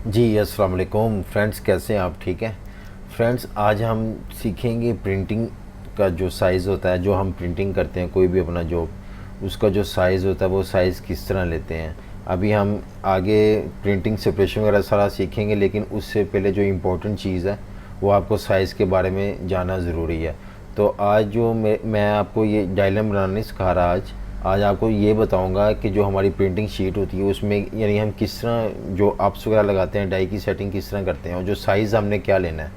जी अस्सलाम वालेकुम फ्रेंड्स, कैसे हैं आप? ठीक हैं फ्रेंड्स। आज हम सीखेंगे प्रिंटिंग का जो साइज़ होता है, जो हम प्रिंटिंग करते हैं कोई भी अपना जॉब, उसका जो साइज़ होता है वो साइज़ किस तरह लेते हैं। अभी हम आगे प्रिंटिंग सेपरेशन वगैरह सारा सीखेंगे, लेकिन उससे पहले जो इम्पोर्टेंट चीज़ है वो आपको साइज़ के बारे में जानना ज़रूरी है। तो आज जो मैं आपको ये डायग्राम बनाना नहीं सिखा रहा। आज आपको ये बताऊंगा कि जो हमारी प्रिंटिंग शीट होती है उसमें यानी हम किस तरह जो अप्स वगैरह लगाते हैं, डाई की सेटिंग किस तरह करते हैं और जो साइज़ हमने क्या लेना है।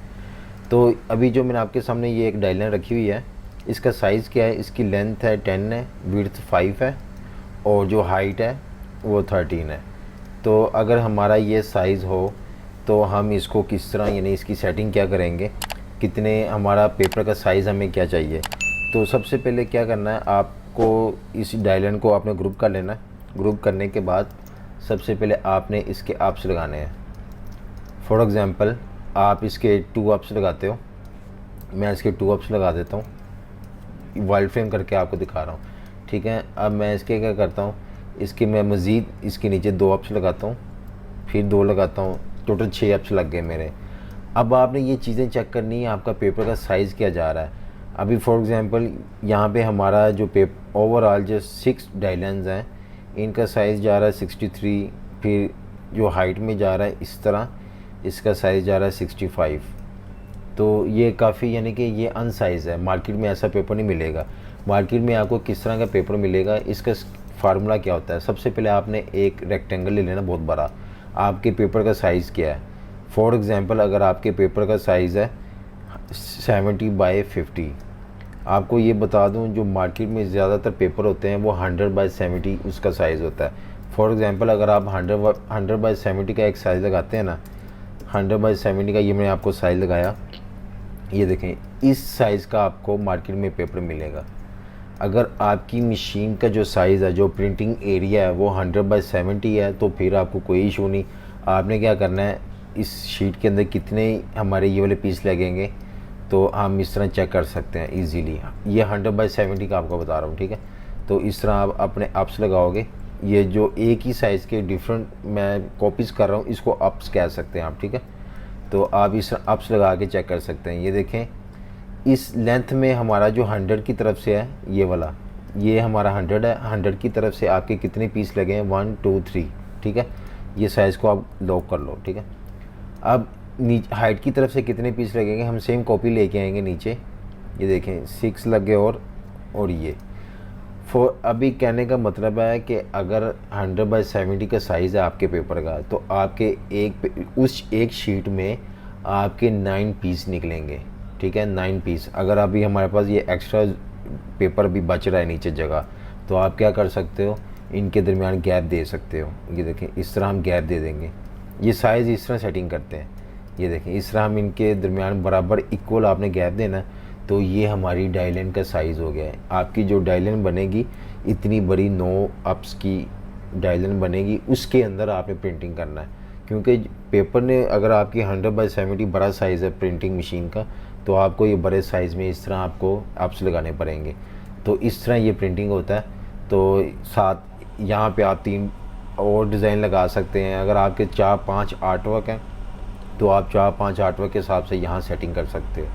तो अभी जो मैंने आपके सामने ये एक डायग्राम रखी हुई है, इसका साइज़ क्या है। इसकी लेंथ है 10 है, विड्थ 5 है और जो हाइट है वो 13 है। तो अगर हमारा ये साइज़ हो तो हम इसको किस तरह यानी इसकी सेटिंग क्या करेंगे, कितने हमारा पेपर का साइज़ हमें क्या चाहिए। तो सबसे पहले क्या करना है, आपको इस डायग्राम को आपने ग्रुप कर लेना है। ग्रुप करने के बाद सबसे पहले आपने इसके अप्स लगाने हैं। फॉर एग्ज़ाम्पल आप इसके 2 अप्स लगाते हो, मैं इसके 2 अप्स लगा देता हूँ, वाइल्ड फ्रेम करके आपको दिखा रहा हूँ। ठीक है, अब मैं इसके क्या करता हूँ, इसके मैं मज़ीद इसके नीचे 2 अप्स लगाता हूँ, फिर 2 लगाता हूँ, टोटल 6 अप्स लग गए मेरे। अब आपने ये चीज़ें चेक करनी है आपका पेपर का साइज़ क्या जा रहा है। अभी फॉर एग्ज़ाम्पल यहाँ पे हमारा जो पेपर ओवरऑल जो 6 डायग्राम्स हैं, इनका साइज़ जा रहा है 63। फिर जो हाइट में जा रहा है इस तरह, इसका साइज़ जा रहा है 65। तो ये काफ़ी यानी कि ये अनसाइज़ है, मार्केट में ऐसा पेपर नहीं मिलेगा। मार्केट में आपको किस तरह का पेपर मिलेगा, इसका फार्मूला क्या होता है। सबसे पहले आपने एक रेक्टेंगल ले लेना बहुत बड़ा। आपके पेपर का साइज़ क्या है। फॉर एग्ज़ाम्पल अगर आपके पेपर का साइज़ है 70/50, आपको ये बता दूं जो मार्केट में ज़्यादातर पेपर होते हैं वो 100/70 उसका साइज़ होता है। फॉर एग्ज़ाम्पल अगर आप 100/70 का एक साइज़ लगाते हैं ना, 100/70 का ये मैंने आपको साइज़ लगाया, ये देखें इस साइज़ का आपको मार्केट में पेपर मिलेगा। अगर आपकी मशीन का जो साइज़ है, जो प्रिंटिंग एरिया है वो 100/70 है, तो फिर आपको कोई इशू नहीं। आपने क्या करना है, इस शीट के अंदर कितने हमारे ये वाले पीस लगेंगे तो हम इस तरह चेक कर सकते हैं इजीली। ये 100/70 का आपको बता रहा हूँ, ठीक है। तो इस तरह आप अपने अप्स लगाओगे। ये जो एक ही साइज़ के डिफरेंट मैं कॉपीज़ कर रहा हूँ, इसको अप्स कह सकते हैं आप, ठीक है। तो आप इस अप्स लगा के चेक कर सकते हैं। ये देखें इस लेंथ में हमारा जो 100 की तरफ से है ये वाला, ये हमारा 100 है। 100 की तरफ से आपके कितने पीस लगे हैं, 1 2 3, ठीक है। ये साइज़ को आप लॉक कर लो, ठीक है। अब नीचे हाइट की तरफ से कितने पीस लगेंगे, हम सेम कॉपी लेके आएंगे नीचे। ये देखें 6 लगे और ये अभी कहने का मतलब है कि अगर 100/70 का साइज़ है आपके पेपर का, तो आपके उस एक शीट में आपके 9 पीस निकलेंगे, ठीक है। 9 पीस। अगर अभी हमारे पास ये एक्स्ट्रा पेपर भी बच रहा है नीचे जगह, तो आप क्या कर सकते हो, इनके दरमियान गैप दे सकते हो। ये देखें इस तरह हम गैप दे देंगे। ये साइज़ इस तरह सेटिंग करते हैं। ये देखें इस तरह हम इनके दरमियान बराबर इक्वल आपने गैप देना। तो ये हमारी डायग्राम का साइज़ हो गया है। आपकी जो डायग्राम बनेगी इतनी बड़ी 9 अप्स की डायग्राम बनेगी, उसके अंदर आपने प्रिंटिंग करना है। क्योंकि पेपर ने अगर आपकी 100/70 बड़ा साइज़ है प्रिंटिंग मशीन का, तो आपको ये बड़े साइज़ में इस तरह आपको अप्स लगाने पड़ेंगे। तो इस तरह ये प्रिंटिंग होता है। तो साथ यहाँ पे आप 3 और डिज़ाइन लगा सकते हैं। अगर आपके 4-5 आर्टवर्क हैं तो आप 4-5 आर्टवर्क के हिसाब से यहाँ सेटिंग कर सकते हो।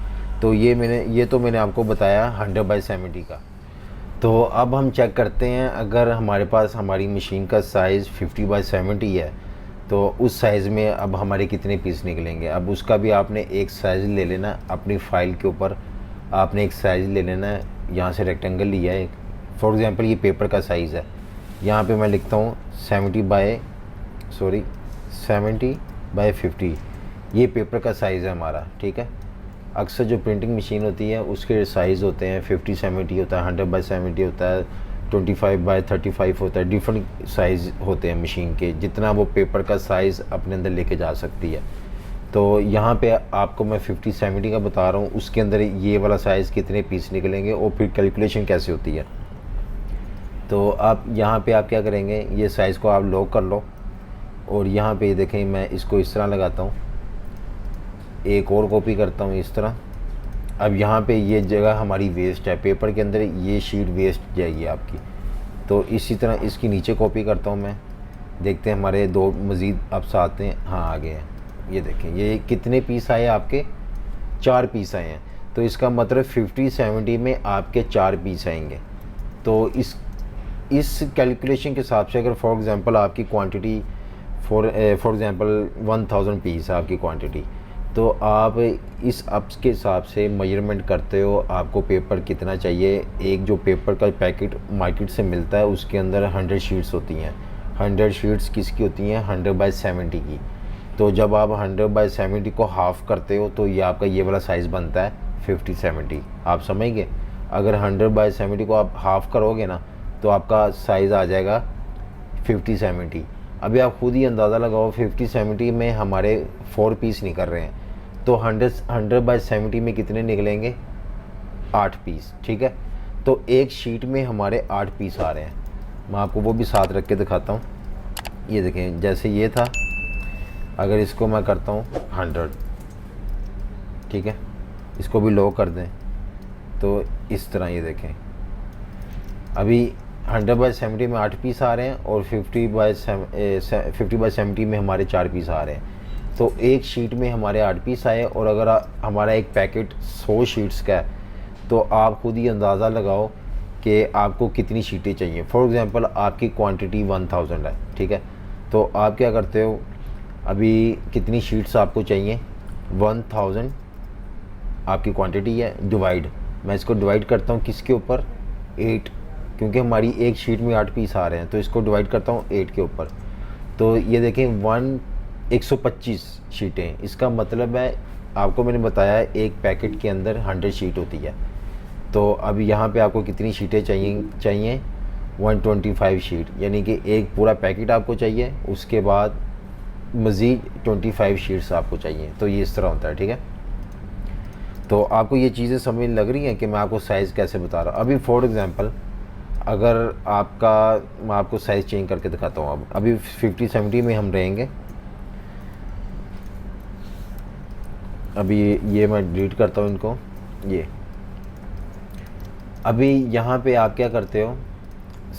तो ये तो मैंने आपको बताया 100/70 का। तो अब हम चेक करते हैं, अगर हमारे पास हमारी मशीन का साइज़ 50/70 है तो उस साइज़ में अब हमारे कितने पीस निकलेंगे। अब उसका भी आपने एक साइज़ ले लेना अपनी फ़ाइल के ऊपर। आपने एक साइज़ ले लेना है, यहाँ से रेक्टेंगल लिया है एक। फॉर एग्ज़ाम्पल ये पेपर का साइज़ है, यहाँ पे मैं लिखता हूँ 70/50। ये पेपर का साइज़ है हमारा, ठीक है। अक्सर जो प्रिंटिंग मशीन होती है उसके साइज़ होते हैं 50/70 होता है, 100/70 होता है, 25/35 होता है। डिफरेंट साइज़ होते हैं मशीन के, जितना वो पेपर का साइज़ अपने अंदर लेके जा सकती है। तो यहाँ पे आपको मैं 50/70 का बता रहा हूँ, उसके अंदर ये वाला साइज़ कितने पीस निकलेंगे और फिर कैलकुलेशन कैसे होती है। तो आप यहाँ पे आप क्या करेंगे, ये साइज़ को आप लॉक कर लो और यहाँ पे देखें मैं इसको इस तरह लगाता हूँ, एक और कॉपी करता हूँ इस तरह। अब यहाँ पे ये जगह हमारी वेस्ट है पेपर के अंदर, ये शीट वेस्ट जाएगी आपकी। तो इसी तरह इसकी नीचे कॉपी करता हूँ मैं, देखते हैं हमारे दो मज़ीद अप्स आते हैं। हाँ आ गए हैं। ये देखें ये कितने पीस आए आपके, 4 पीस आए हैं। तो इसका मतलब 50-70 में आपके 4 पीस आएंगे। तो इस कैलकुलेशन के हिसाब से अगर फॉर एग्ज़ाम्पल आपकी क्वांटिटी फॉर एग्ज़ाम्पल 1000 पीस है आपकी क्वांटिटी, तो आप इस अप्स के हिसाब से मेजरमेंट करते हो आपको पेपर कितना चाहिए। एक जो पेपर का पैकेट मार्केट से मिलता है उसके अंदर 100 शीट्स होती हैं। 100 शीट्स किसकी होती हैं, 100/70 की। तो जब आप 100/70 को हाफ़ करते हो तो ये आपका ये वाला साइज़ बनता है 50-70। आप समझ गए। अगर 100/70 को आप हाफ़ करोगे ना तो आपका साइज़ आ जाएगा 50-70। अभी आप खुद ही अंदाज़ा लगाओ 50-70 में हमारे 4 पीस निकल रहे हैं, तो 100/70 में कितने निकलेंगे, 8 पीस। ठीक है, तो एक शीट में हमारे 8 पीस आ रहे हैं। मैं आपको वो भी साथ रख के दिखाता हूँ। ये देखें, जैसे ये था, अगर इसको मैं करता हूँ 100, ठीक है, इसको भी लो कर दें तो इस तरह ये देखें, अभी 100/70 में 8 पीस आ रहे हैं और 50/70 में हमारे 4 पीस आ रहे हैं। तो एक शीट में हमारे 8 पीस आए। और अगर हमारा एक पैकेट 100 शीट्स का है तो आप खुद ही अंदाज़ा लगाओ कि आपको कितनी शीटें चाहिए। फॉर एग्ज़ाम्पल आपकी क्वांटिटी 1000 है, ठीक है, तो आप क्या करते हो, अभी कितनी शीट्स आपको चाहिए, 1000 आपकी क्वांटिटी है, डिवाइड, मैं इसको डिवाइड करता हूँ किसके ऊपर, 8, क्योंकि हमारी एक शीट में 8 पीस आ रहे हैं, तो इसको डिवाइड करता हूँ 8 के ऊपर। तो ये देखें 125 शीटें। इसका मतलब है, आपको मैंने बताया एक पैकेट के अंदर 100 शीट होती है। तो अब यहाँ पे आपको कितनी शीटें चाहिए 125 शीट, यानी कि एक पूरा पैकेट आपको चाहिए, उसके बाद मज़ीद 25 शीट्स आपको चाहिए। तो ये इस तरह होता है, ठीक है। तो आपको ये चीज़ें समझ लग रही हैं कि मैं आपको साइज़ कैसे बता रहा हूँ। अभी फॉर एग्ज़ाम्पल अगर मैं आपको साइज़ चेंज करके दिखाता हूँ। अब अभी 50-70 में हम रहेंगे। अभी ये मैं डिलीट करता हूँ इनको। ये अभी यहाँ पे आप क्या करते हो,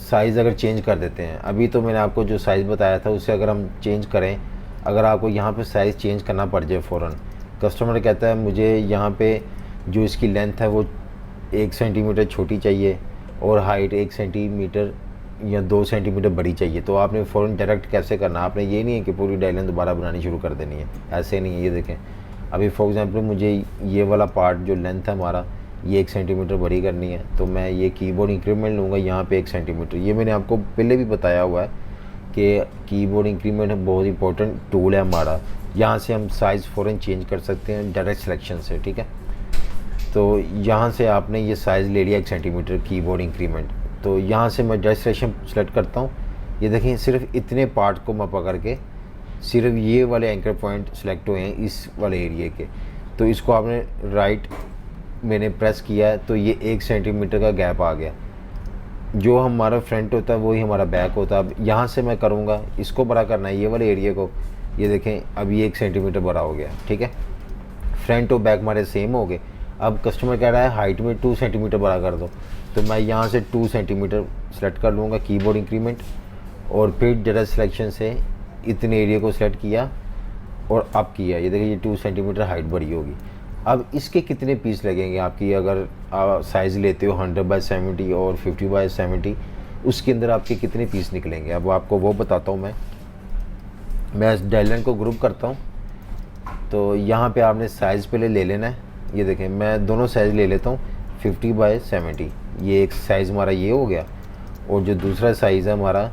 साइज़ अगर चेंज कर देते हैं। अभी तो मैंने आपको जो साइज़ बताया था उससे अगर हम चेंज करें, अगर आपको यहाँ पे साइज़ चेंज करना पड़ जाए फ़ौरन, कस्टमर कहता है मुझे यहाँ पे जो इसकी लेंथ है वो 1 सेंटीमीटर छोटी चाहिए और हाइट 1 सेंटीमीटर या 2 सेंटीमीटर बड़ी चाहिए, तो आपने फ़ौरन डायरेक्ट कैसे करना। आपने ये नहीं है कि पूरी डायलाइन दोबारा बनानी शुरू कर देनी है, ऐसे नहीं है। ये देखें, अभी फॉर एग्ज़ाम्पल मुझे ये वाला पार्ट जो लेंथ है हमारा, ये 1 सेंटीमीटर बड़ी करनी है, तो मैं ये कीबोर्ड इंक्रीमेंट लूँगा यहाँ पे 1 सेंटीमीटर। ये मैंने आपको पहले भी बताया हुआ है कि कीबोर्ड इंक्रीमेंट बहुत इंपॉर्टेंट टूल है हमारा। यहाँ से हम साइज़ फ़ौरन चेंज कर सकते हैं डायरेक्ट सिलेक्शन से, ठीक है। तो यहाँ से आपने ये साइज़ ले लिया 1 सेंटीमीटर कीबोर्ड इंक्रीमेंट, तो यहाँ से मैं डायरेक्ट सिलेक्शन सेलेक्ट करता हूँ। ये देखें, सिर्फ इतने पार्ट को मैं पकड़ के, सिर्फ ये वाले एंकर पॉइंट सेलेक्ट हुए हैं इस वाले एरिए के, तो इसको आपने राइट मैंने प्रेस किया है तो ये 1 सेंटीमीटर का गैप आ गया। जो हमारा फ्रंट होता है वही हमारा बैक होता है। अब यहाँ से मैं करूँगा, इसको बड़ा करना है ये वाले एरिए को। ये देखें, अब ये 1 सेंटीमीटर बड़ा हो गया, ठीक है। फ्रंट और बैक हमारे सेम हो गए। अब कस्टमर कह रहा है हाइट में 2 सेंटीमीटर बड़ा कर दो, तो मैं यहाँ से 2 सेंटीमीटर सेलेक्ट कर लूँगा कीबोर्ड इंक्रीमेंट, और फिर डायरेक्ट सिलेक्शन से इतने एरिया को सेलेक्ट किया और अप किया। ये देखिए, ये 2 सेंटीमीटर हाइट बड़ी होगी। अब इसके कितने पीस लगेंगे आपकी, अगर आप साइज़ लेते हो 100/70 और 50/70, उसके अंदर आपके कितने पीस निकलेंगे। अब आपको वो बताता हूँ मैं इस डायलाइन को ग्रुप करता हूँ। तो यहाँ पे आपने साइज़ पहले ले लेना है। ये देखें, मैं दोनों साइज़ ले लेता हूँ 50/70। ये एक साइज़ हमारा ये हो गया, और जो दूसरा साइज़ है हमारा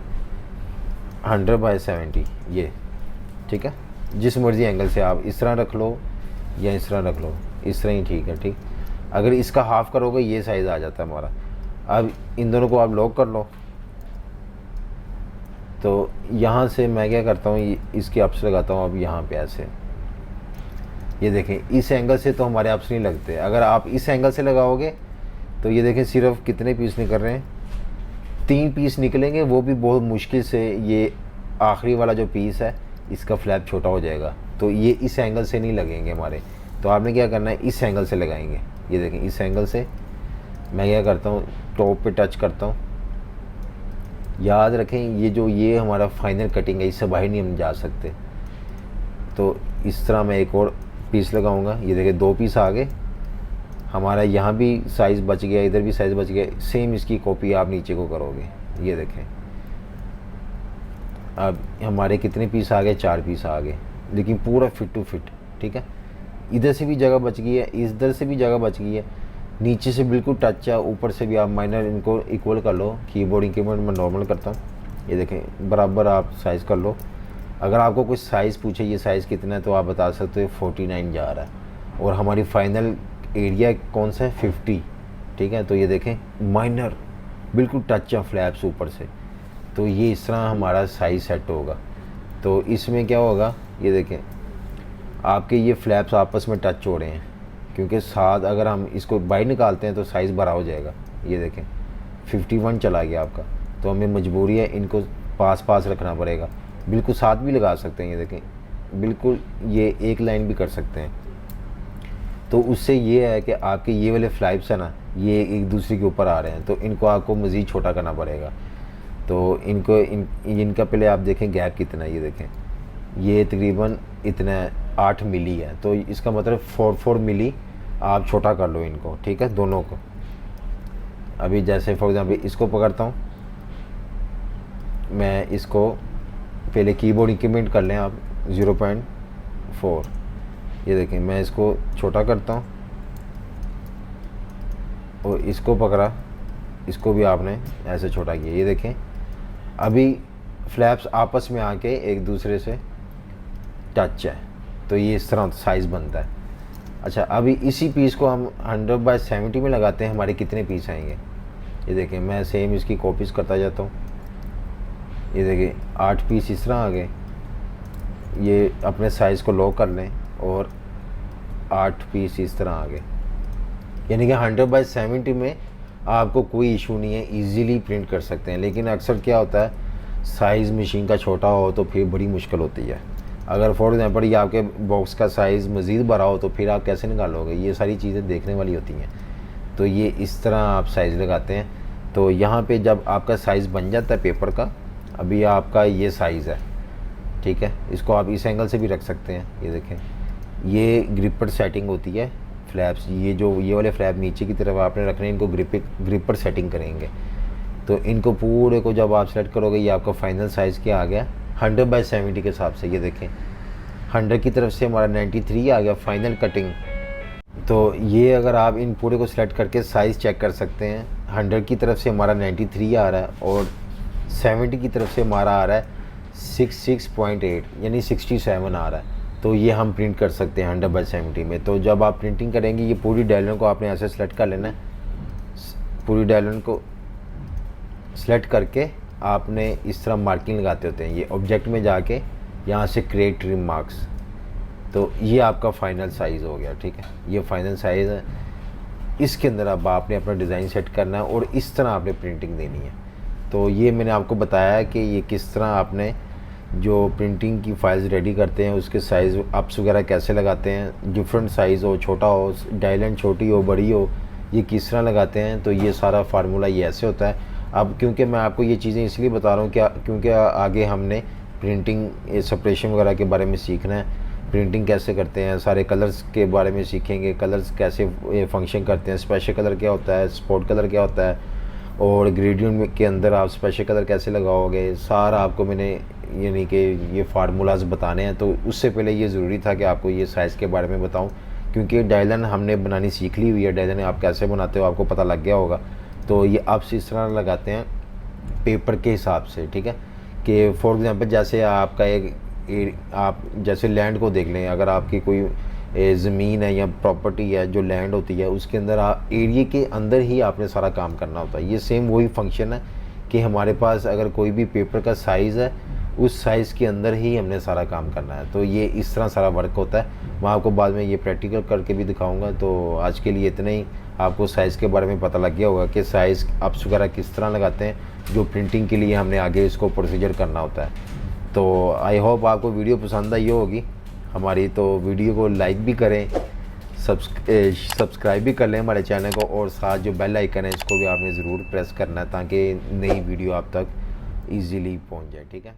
100/70, ये, ठीक है। जिस मर्ज़ी एंगल से आप इस तरह रख लो या इस तरह रख लो, इस तरह ही ठीक है, ठीक। अगर इसका हाफ़ करोगे ये साइज़ आ जाता है हमारा। अब इन दोनों को आप लॉक कर लो। तो यहाँ से मैं क्या करता हूँ, इसके अप्स लगाता हूँ अब यहाँ पे ऐसे। ये देखें, इस एंगल से तो हमारे अप्स नहीं लगते। अगर आप इस एंगल से लगाओगे तो ये देखें सिर्फ कितने पीस निकल रहे हैं, 3 पीस निकलेंगे, वो भी बहुत मुश्किल से। ये आखिरी वाला जो पीस है इसका फ्लैप छोटा हो जाएगा, तो ये इस एंगल से नहीं लगेंगे हमारे। तो आपने क्या करना है, इस एंगल से लगाएंगे। ये देखें, इस एंगल से मैं क्या करता हूँ, टॉप पे टच करता हूँ, याद रखें ये हमारा फाइनल कटिंग है, इससे बाहर नहीं हम जा सकते। तो इस तरह मैं एक और पीस लगाऊंगा। ये देखिए 2 पीस आ गए हमारा, यहाँ भी साइज़ बच गया, इधर भी साइज़ बच गया। सेम इसकी कॉपी आप नीचे को करोगे। ये देखें अब हमारे कितने पीस आ गए, 4 पीस आ गए, लेकिन पूरा फिट टू फिट। ठीक है, इधर से भी जगह बच गई है, इधर से भी जगह बच गई है, नीचे से बिल्कुल टच है, ऊपर से भी आप माइनर इनको इक्वल कर लो। कीबोर्ड इंक्रीमेंट मैं नॉर्मल करता हूँ। ये देखें बराबर आप साइज़ कर लो। अगर आपको कुछ साइज़ पूछे ये साइज़ कितना है तो आप बता सकते हो 49 जा रहा है। और हमारी फाइनल एरिया कौन सा है, 50। ठीक है, तो ये देखें माइनर बिल्कुल टच है फ्लैप्स ऊपर से। तो ये इस तरह हमारा साइज़ सेट होगा। तो इसमें क्या होगा, ये देखें आपके ये फ्लैप्स आपस में टच हो रहे हैं, क्योंकि साथ अगर हम इसको बाहर निकालते हैं तो साइज़ बड़ा हो जाएगा। ये देखें 51 चला गया आपका, तो हमें मजबूरी है इनको पास पास रखना पड़ेगा। बिल्कुल साथ भी लगा सकते हैं, ये देखें बिल्कुल ये एक लाइन भी कर सकते हैं। तो उससे ये है कि आपके ये वाले फ्लैप्स है ना, ये एक दूसरे के ऊपर आ रहे हैं, तो इनको आपको मज़ीद छोटा करना पड़ेगा। तो इनका पहले आप देखें गैप कितना है। ये देखें ये तकरीबन इतना 8 मिली है, तो इसका मतलब 4 मिली आप छोटा कर लो इनको। ठीक है, दोनों को। अभी जैसे फॉर एग्जांपल इसको पकड़ता हूँ मैं, इसको पहले कीबोर्ड इंक्रीमेंट कर लें आप 0.4। ये देखें मैं इसको छोटा करता हूँ और इसको पकड़ा, इसको भी आपने ऐसे छोटा किया। ये देखें अभी फ्लैप्स आपस में आके एक दूसरे से टच है, तो ये इस तरह साइज़ बनता है। अच्छा, अभी इसी पीस को हम 100/70 में लगाते हैं, हमारे कितने पीस आएंगे। ये देखें मैं सेम इसकी कॉपीज़ करता जाता हूँ। ये देखिए 8 पीस इस तरह आ गए। ये अपने साइज़ को लॉक कर लें और 8 पीस इस तरह आ गए, यानी कि 100/70 में आपको कोई इशू नहीं है, इजीली प्रिंट कर सकते हैं। लेकिन अक्सर क्या होता है, साइज़ मशीन का छोटा हो तो फिर बड़ी मुश्किल होती है। अगर फॉर एग्जांपल ये आपके बॉक्स का साइज़ मज़ीद बड़ा हो तो फिर आप कैसे निकालोगे, ये सारी चीज़ें देखने वाली होती हैं। तो ये इस तरह आप साइज़ लगाते हैं। तो यहाँ पे जब आपका साइज़ बन जाता है पेपर का, अभी आपका ये साइज़ है, ठीक है, इसको आप इस एंगल से भी रख सकते हैं। ये देखें ये ग्रिपर सेटिंग होती है फ्लैप्स, ये वाले फ्लैप नीचे की तरफ आपने रखने, इनको ग्रिपर सेटिंग करेंगे। तो इनको पूरे को जब आप सेलेक्ट करोगे, ये आपका फाइनल साइज़ क्या आ गया 100/70 के हिसाब से। ये देखें 100 की तरफ से हमारा 93 आ गया फाइनल कटिंग। तो ये अगर आप इन पूरे को सिलेक्ट करके साइज़ चेक कर सकते हैं, 100 की तरफ से हमारा 93 आ रहा है और 70 की तरफ से हमारा आ रहा है 66.8 यानी 67 आ रहा है। तो ये हम प्रिंट कर सकते हैं 100/70 में। तो जब आप प्रिंटिंग करेंगे, ये पूरी डायलन को आपने ऐसे सेलेक्ट कर लेना है। पूरी डायलन को सेलेक्ट करके आपने इस तरह मार्किंग लगाते होते हैं, ये ऑब्जेक्ट में जाके यहाँ से क्रिएट ट्रिम मार्क्स। तो ये आपका फ़ाइनल साइज़ हो गया। ठीक है, ये फ़ाइनल साइज़ है। इसके अंदर अब आपने अपना डिज़ाइन सेट करना है और इस तरह आपने प्रिंटिंग देनी है। तो ये मैंने आपको बताया है कि ये किस तरह आपने जो प्रिंटिंग की फाइल्स रेडी करते हैं उसके साइज़ अप्स वगैरह कैसे लगाते हैं, डिफरेंट साइज़ हो, छोटा हो, डायलन छोटी हो, बड़ी हो, ये किस तरह लगाते हैं। तो ये सारा फार्मूला ये ऐसे होता है। अब क्योंकि मैं आपको ये चीज़ें इसलिए बता रहा हूँ क्योंकि आगे हमने प्रिंटिंग सेपरेशन वगैरह के बारे में सीखना है, प्रिंटिंग कैसे करते हैं, सारे कलर्स के बारे में सीखेंगे, कलर्स कैसे फंक्शन करते हैं, स्पेशल कलर क्या होता है, स्पॉट कलर क्या होता है, और ग्रेडियंट के अंदर आप स्पेशल कलर कैसे लगाओगे, सारा आपको मैंने यानी कि ये फार्मूलाज बताने हैं। तो उससे पहले ये ज़रूरी था कि आपको ये साइज़ के बारे में बताऊं, क्योंकि डायलन हमने बनानी सीख ली हुई है। डायलन आप कैसे बनाते हो आपको पता लग गया होगा। तो ये आप इस तरह लगाते हैं पेपर के हिसाब से। ठीक है, कि फॉर एग्ज़ाम्पल जैसे आपका आप जैसे लैंड को देख लें, अगर आपकी कोई ज़मीन है या प्रॉपर्टी है जो लैंड होती है, उसके अंदर एरिया के अंदर ही आपने सारा काम करना होता है। ये सेम वही फंक्शन है कि हमारे पास अगर कोई भी पेपर का साइज़ है, उस साइज़ के अंदर ही हमने सारा काम करना है। तो ये इस तरह सारा वर्क होता है। मैं आपको बाद में ये प्रैक्टिकल करके भी दिखाऊंगा। तो आज के लिए इतना ही। आपको साइज़ के बारे में पता लग गया होगा कि साइज़ अप्स वगैरह किस तरह लगाते हैं, जो प्रिंटिंग के लिए हमने आगे इसको प्रोसीजर करना होता है। तो आई होप आपको वीडियो पसंद आई होगी हमारी। तो वीडियो को लाइक भी करें, सब्सक्राइब भी कर लें हमारे चैनल को, और साथ जो बेल आइकन है इसको भी आपने ज़रूर प्रेस करना है ताकि नई वीडियो आप तक इजीली पहुंच जाए। ठीक है।